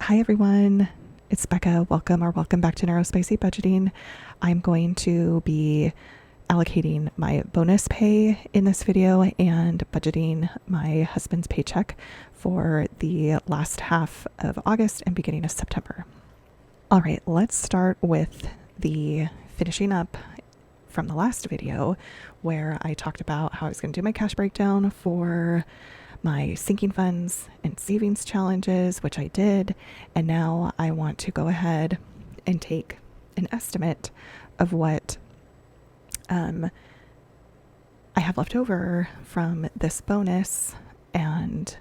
Hi everyone, it's Becca. Welcome back to Neurospicybudgeting. I'm going to be allocating my bonus pay in this video and budgeting my husband's paycheck for the last half of August and beginning of September. All right, let's start with the finishing up from the last video where I talked about how I was going to do my cash breakdown for my sinking funds and savings challenges, which I did. And now I want to go ahead and take an estimate of what I have left over from this bonus and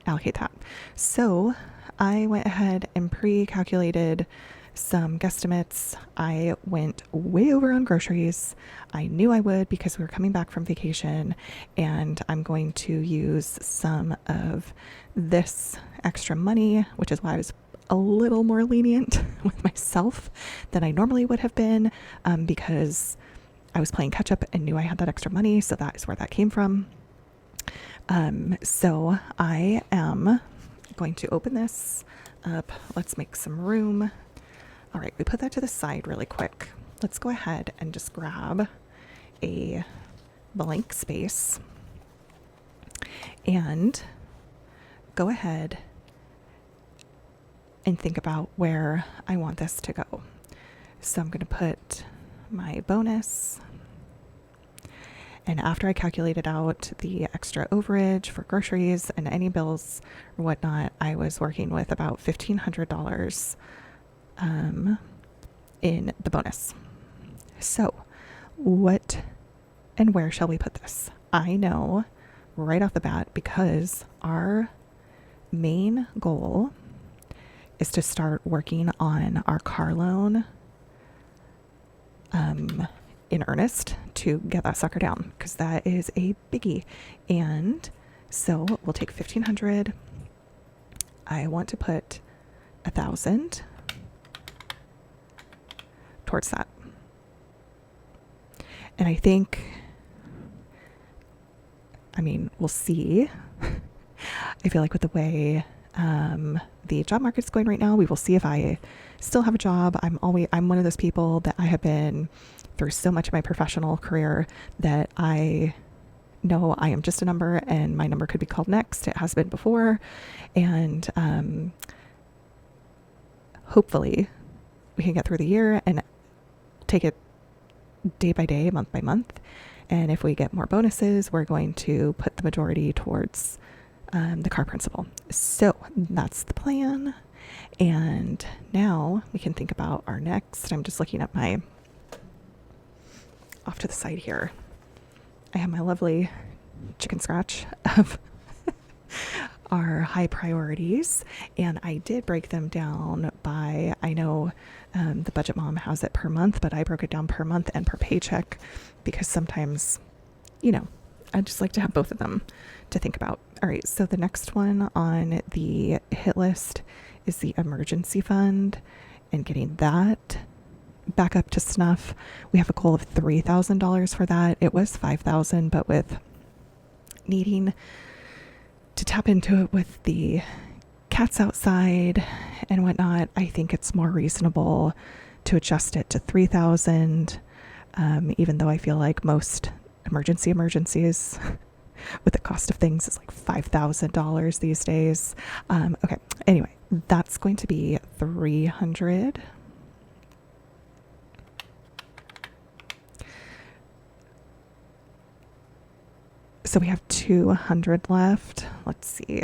allocate that. So I went ahead and pre-calculated some guesstimates. I went way over on groceries. I knew I would because we were coming back from vacation, and I'm going to use some of this extra money, which is why I was a little more lenient with myself than I normally would have been, because I was playing catch up and knew I had that extra money. So that is where that came from. So I am going to open this up. Let's make some room. All right, we put that to the side really quick. Let's go ahead and just grab a blank space and go ahead and think about where I want this to go. So I'm going to put my bonus, and after I calculated out the extra overage for groceries and any bills or whatnot, I was working with about $1,500 in the bonus. So what and where shall we put this? I know right off the bat, because our main goal is to start working on our car loan in earnest to get that sucker down, because that is a biggie. And so we'll take 1,500. I want to put 1,000 towards that. And I think, we'll see. I feel like with the way the job market's going right now, we will see if I still have a job. I'm one of those people that I have been through so much of my professional career that I know I am just a number, and my number could be called next. It has been before. And hopefully we can get through the year and take it day by day, month by month. And if we get more bonuses, we're going to put the majority towards the car principal. So that's the plan. And now we can think about our next. I'm just looking at my off to the side here. I have my lovely chicken scratch of our high priorities, and I did break them down by, I know the budget mom has it per month, but I broke it down per month and per paycheck, because sometimes, I just like to have both of them to think about. All right, so the next one on the hit list is the emergency fund and getting that back up to snuff. We have a goal of $3,000 for that. It was $5,000, but with needing to tap into it with the cats outside and whatnot, I think it's more reasonable to adjust it to $3,000, even though I feel like most emergencies with the cost of things is like $5,000 these days. Okay, anyway, that's going to be 300. So we have 200 left. Let's see.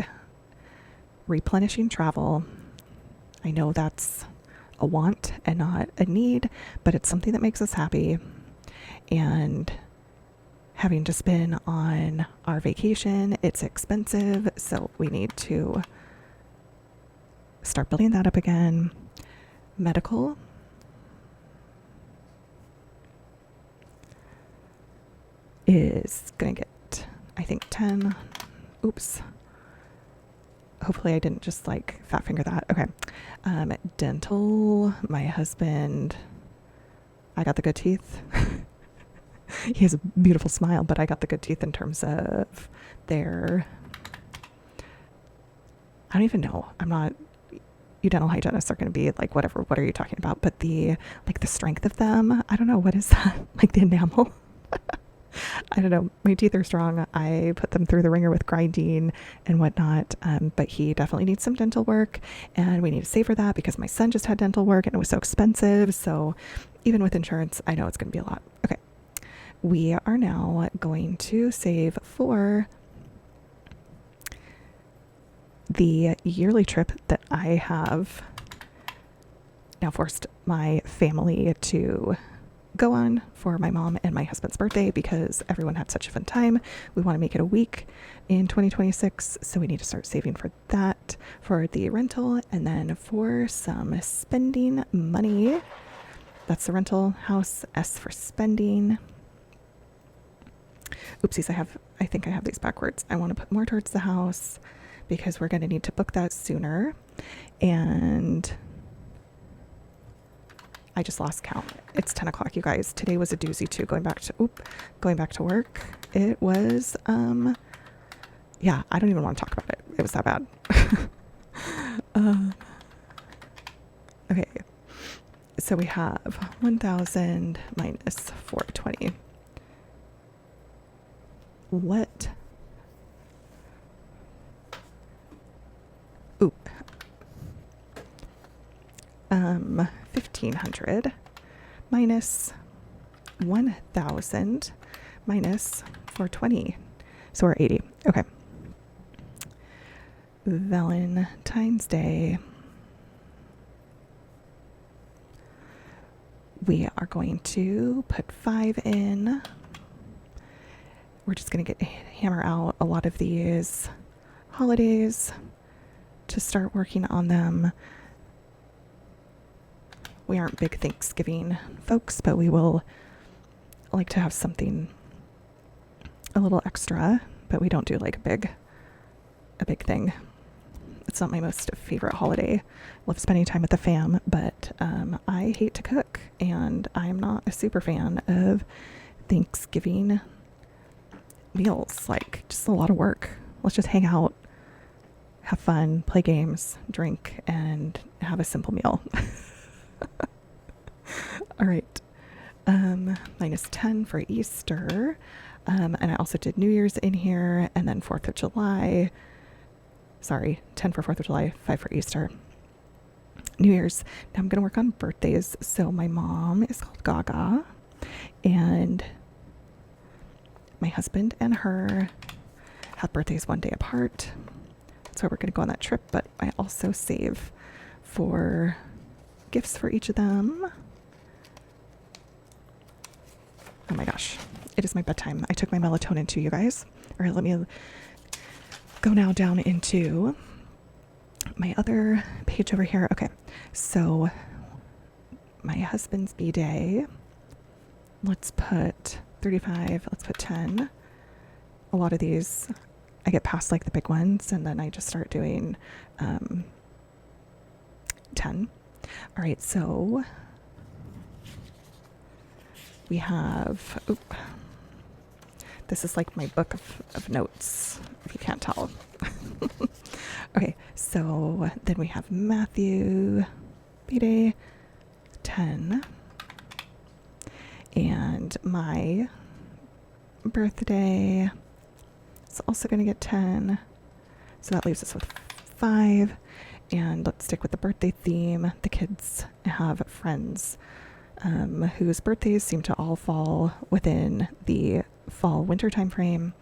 Replenishing travel. I know that's a want and not a need, but it's something that makes us happy. And having just been on our vacation, it's expensive, so we need to start building that up again. Medical. Is going to get, I think, 10. Oops. Hopefully I didn't just fat finger that. Okay. Dental. My husband, I got the good teeth. He has a beautiful smile, but I got the good teeth in terms of their, I don't even know. I'm not you dental hygienists are going to be like, whatever, what are you talking about? But the strength of them, I don't know, what is that? Like the enamel? I don't know. My teeth are strong. I put them through the ringer with grinding and whatnot. But he definitely needs some dental work, and we need to save for that because my son just had dental work and it was so expensive. So even with insurance, I know it's going to be a lot. Okay. We are now going to save for the yearly trip that I have now forced my family to go on for my mom and my husband's birthday because everyone had such a fun time. We want to make it a week in 2026, so we need to start saving for that, for the rental, and then for some spending money. That's the rental house. S for spending. Oopsies, I think I have these backwards. I want to put more towards the house because we're going to need to book that sooner. And I just lost count. It's 10 o'clock, you guys. Today was a doozy too. Going back to work. It was, yeah, I don't even want to talk about it. It was that bad. Okay. So we have 1,000 minus 420. What? Ooh. 1,500 minus 1,000 minus 420. So we're 80. Okay. Valentine's Day. We are going to put 5 in. We're just going to hammer out a lot of these holidays to start working on them. We aren't big Thanksgiving folks, but we will like to have something a little extra, but we don't do like a big thing. It's not my most favorite holiday. Love spending time with the fam, but I hate to cook, and I'm not a super fan of Thanksgiving meals. Like, just a lot of work. Let's just hang out, have fun, play games, drink, and have a simple meal. All right. Minus 10 for Easter. And I also did New Year's in here, and then 4th of July. Sorry, 10 for 4th of July, 5 for Easter. New Year's. Now I'm going to work on birthdays. So my mom is called Gaga, and my husband and her have birthdays one day apart. So we're going to go on that trip, but I also save for gifts for each of them. Oh my gosh, it is my bedtime. I took my melatonin too, you guys. All right, let me go now down into my other page over here. Okay, so my husband's B-Day. Let's put 35. Let's put 10. A lot of these, I get past like the big ones, and then I just start doing 10. All right, so we have, this is like my book of notes, if you can't tell. Okay, so then we have Matthew, B-Day, 10. And my birthday is also going to get 10. So that leaves us with 5. And let's stick with the birthday theme. The kids have friends whose birthdays seem to all fall within the fall winter time frame.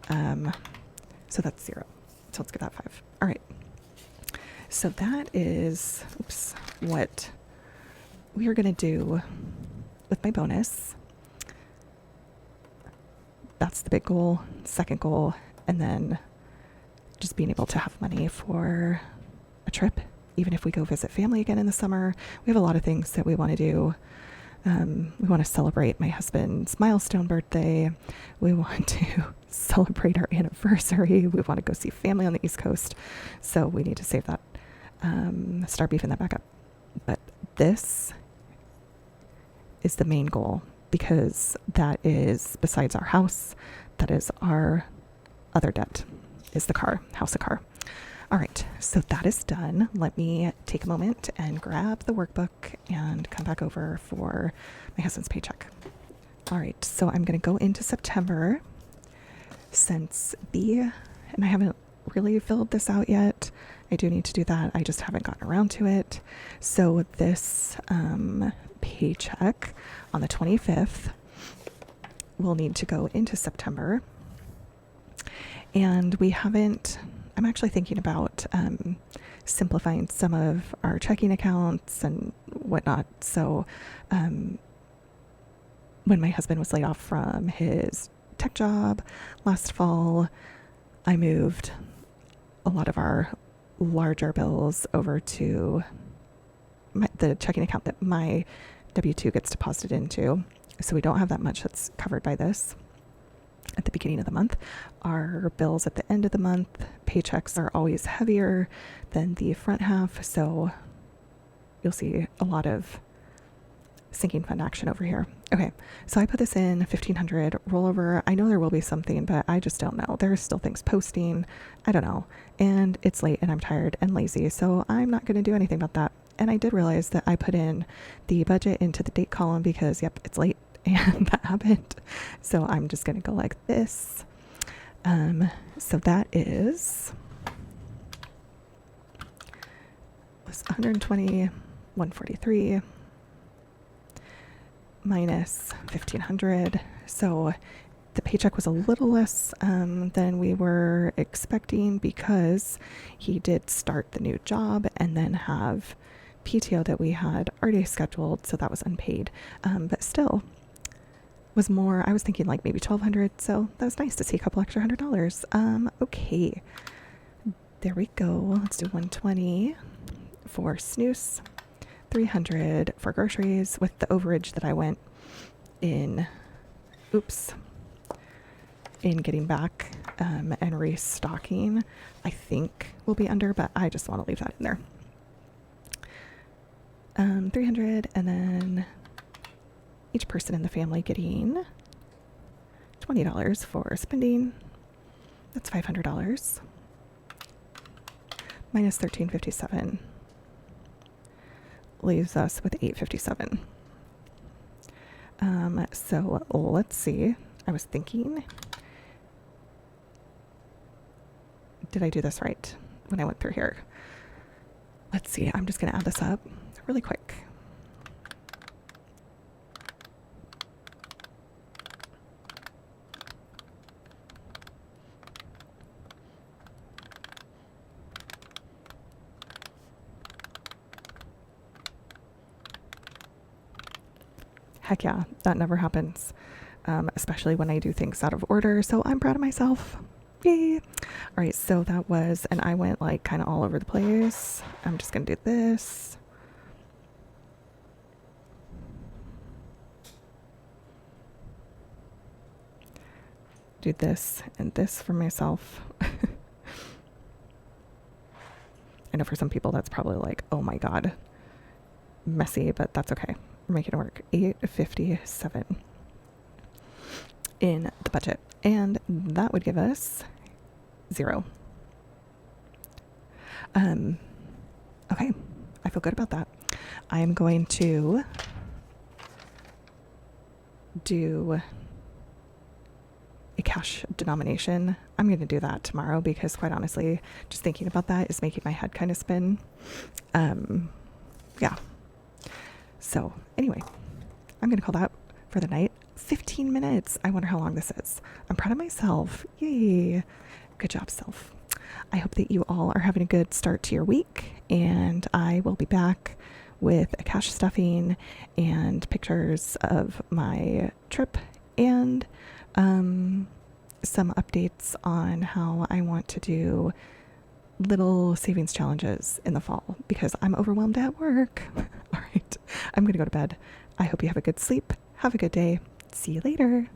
So that's 0. So let's get that 5. All right. So that is what we are going to do with my bonus. That's the big goal, second goal, and then just being able to have money for a trip, even if we go visit family again in the summer. We have a lot of things that we want to do. We want to celebrate my husband's milestone birthday. We want to celebrate our anniversary. We want to go see family on the East Coast. So we need to save that, start beefing that back up. But this is the main goal, because that is, besides our house, that is our other debt, is the car, house, a car. All right, so that is done. Let me take a moment and grab the workbook and come back over for my husband's paycheck. All right, so I'm going to go into September since and I haven't really filled this out yet. I do need to do that. I just haven't gotten around to it. So this paycheck on the 25th will need to go into September. And I'm actually thinking about simplifying some of our checking accounts and whatnot. So when my husband was laid off from his tech job last fall, I moved a lot of our larger bills over to the checking account that my W-2 gets deposited into. So we don't have that much that's covered by this at the beginning of the month. Our bills at the end of the month, paychecks are always heavier than the front half. So you'll see a lot of sinking fund action over here. Okay, so I put this in 1,500 rollover. I know there will be something, but I just don't know. There's still things posting. I don't know. And it's late and I'm tired and lazy, so I'm not going to do anything about that. And I did realize that I put in the budget into the date column because, yep, it's late and that happened. So I'm just going to go like this. So that was 120, 143. minus 1,500. So the paycheck was a little less than we were expecting because he did start the new job and then have PTO that we had already scheduled. So that was unpaid. But still was more, I was thinking like maybe 1,200. So that was nice to see a couple extra $100. Okay, there we go. Let's do 120 for snooze. 300 for groceries with the overage that I went in getting back and restocking. I think we'll be under, but I just want to leave that in there. 300, and then each person in the family getting $20 for spending. That's $500 minus 1,357. Leaves us with 857. So let's see. I was thinking, did I do this right when I went through here? Let's see. I'm just going to add this up really quick. Heck yeah, that never happens, especially when I do things out of order. So I'm proud of myself. Yay. All right, so that was, and I went like kind of all over the place. I'm just going to do this. Do this and this for myself. I know for some people that's probably like, oh my God, messy, but that's okay. We're making it work. 857 in the budget, and that would give us 0. Okay, I feel good about that. I am going to do a cash denomination. I'm going to do that tomorrow because quite honestly, just thinking about that is making my head kind of spin. Yeah. So anyway, I'm going to call that for the night. 15 minutes. I wonder how long this is. I'm proud of myself. Yay. Good job, self. I hope that you all are having a good start to your week, and I will be back with a cash stuffing and pictures of my trip and some updates on how I want to do little savings challenges in the fall because I'm overwhelmed at work. All right, I'm going to go to bed. I hope you have a good sleep. Have a good day. See you later.